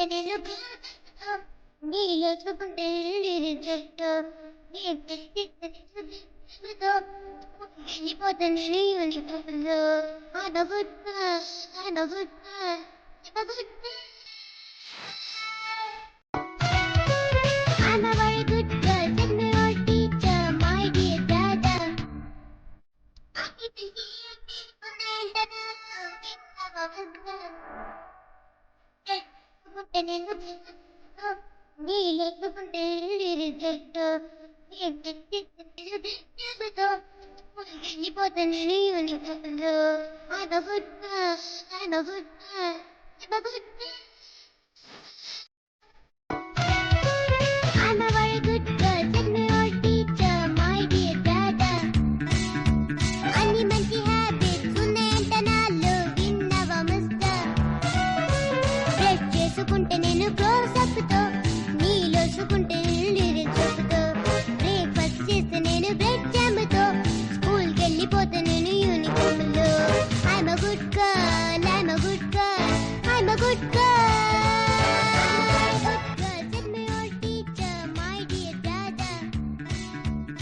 I'm a very good girl, said my old teacher, my dear dada. I'm a good girl.